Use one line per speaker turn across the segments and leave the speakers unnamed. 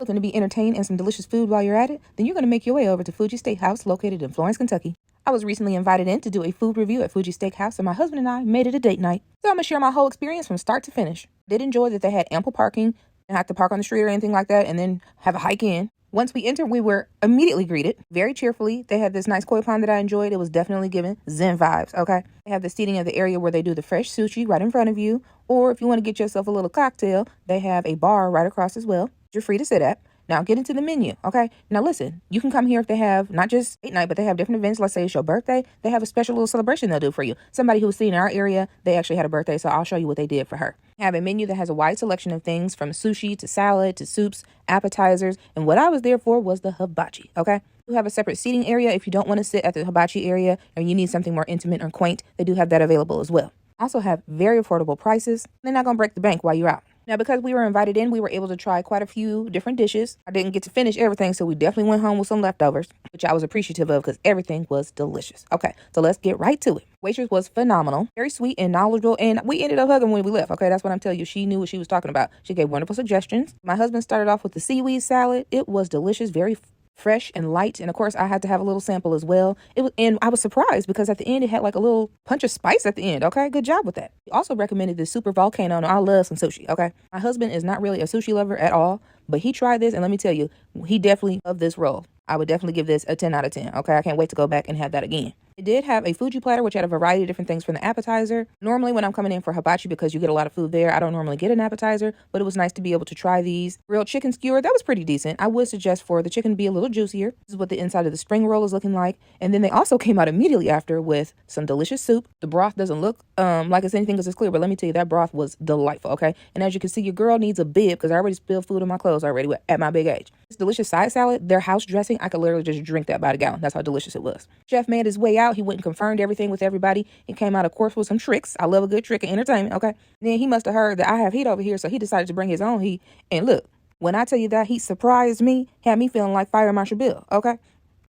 Looking to be entertained and some delicious food while you're at it? Then you're going to make your way over to Fuji Steakhouse located in Florence, Kentucky. I was recently invited in to do a food review at Fuji Steakhouse, and my husband and I made it a date night. So I'm going to share my whole experience from start to finish. Did enjoy that they had ample parking, didn't have to park on the street or anything like that, and then have a hike in. Once we entered, we were immediately greeted very cheerfully. They had this nice koi pond that I enjoyed. It was definitely giving Zen vibes, okay? They have the seating of the area where they do the fresh sushi right in front of you. Or if you want to get yourself a little cocktail, they have a bar right across as well. You're free to sit at. Now get into the menu, okay? Now listen, you can come here if they have not just date night, but they have different events. Let's say it's your birthday. They have a special little celebration they'll do for you. Somebody who's seen in our area, they actually had a birthday, so I'll show you what they did for her. They have a menu that has a wide selection of things from sushi to salad to soups, appetizers, and what I was there for was the hibachi, okay? You have a separate seating area if you don't want to sit at the hibachi area and you need something more intimate or quaint. They do have that available as well. Also have very affordable prices. They're not going to break the bank while you're out. Now, because we were invited in, we were able to try quite a few different dishes. I didn't get to finish everything, so we definitely went home with some leftovers, which I was appreciative of because everything was delicious. Okay, so let's get right to it. Waitress was phenomenal, very sweet and knowledgeable, and we ended up hugging when we left. Okay, that's what I'm telling you. She knew what she was talking about. She gave wonderful suggestions. My husband started off with the seaweed salad. It was delicious, very fresh and light, and of course I had to have a little sample as well. And I was surprised because at the end it had like a little punch of spice at the end. Okay, good job with that. He also recommended the super volcano, and I love some sushi. Okay, my husband is not really a sushi lover at all, but he tried this, and let me tell you, he definitely loved this roll. I would definitely give this a 10 out of 10. Okay, I can't wait to go back and have that again. It did have a Fuji platter, which had a variety of different things from the appetizer. Normally, when I'm coming in for hibachi, because you get a lot of food there, I don't normally get an appetizer, but it was nice to be able to try these. Grilled chicken skewer, that was pretty decent. I would suggest for the chicken to be a little juicier. This is what the inside of the spring roll is looking like. And then they also came out immediately after with some delicious soup. The broth doesn't look like it's anything because it's clear, but let me tell you, that broth was delightful, okay? And as you can see, your girl needs a bib because I already spilled food on my clothes already at my big age. This delicious side salad, their house dressing, I could literally just drink that by the gallon. That's how delicious it was. Chef made his way out. He went and confirmed everything with everybody. He came out, of course, with some tricks. I love a good trick of entertainment, okay? Then he must have heard that I have heat over here, so he decided to bring his own heat. And look, when I tell you that heat surprised me, had me feeling like Fire Marshal Bill, okay? It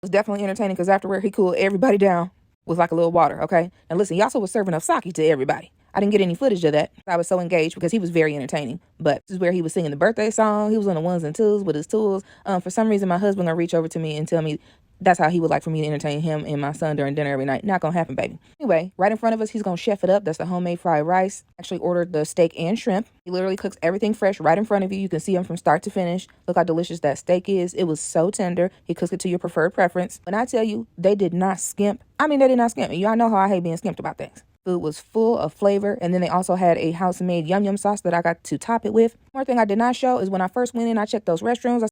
was definitely entertaining because afterward, he cooled everybody down with like a little water, okay? And listen, he also was serving up sake to everybody. I didn't get any footage of that. I was so engaged because he was very entertaining. But this is where he was singing the birthday song. He was on the ones and twos with his tools. For some reason, my husband gonna reach over to me and tell me that's how he would like for me to entertain him and my son during dinner every night. Not gonna happen, baby. Anyway, right in front of us, he's gonna chef it up. That's the homemade fried rice. Actually ordered the steak and shrimp. He literally cooks everything fresh right in front of you. You can see him from start to finish. Look how delicious that steak is. It was so tender. He cooks it to your preferred preference. When I tell you, they did not skimp. I mean, they did not skimp. And y'all know how I hate being skimped about things. Food was full of flavor, and then they also had a house-made yum-yum sauce that I got to top it with. One thing I did not show is when I first went in, I checked those restrooms.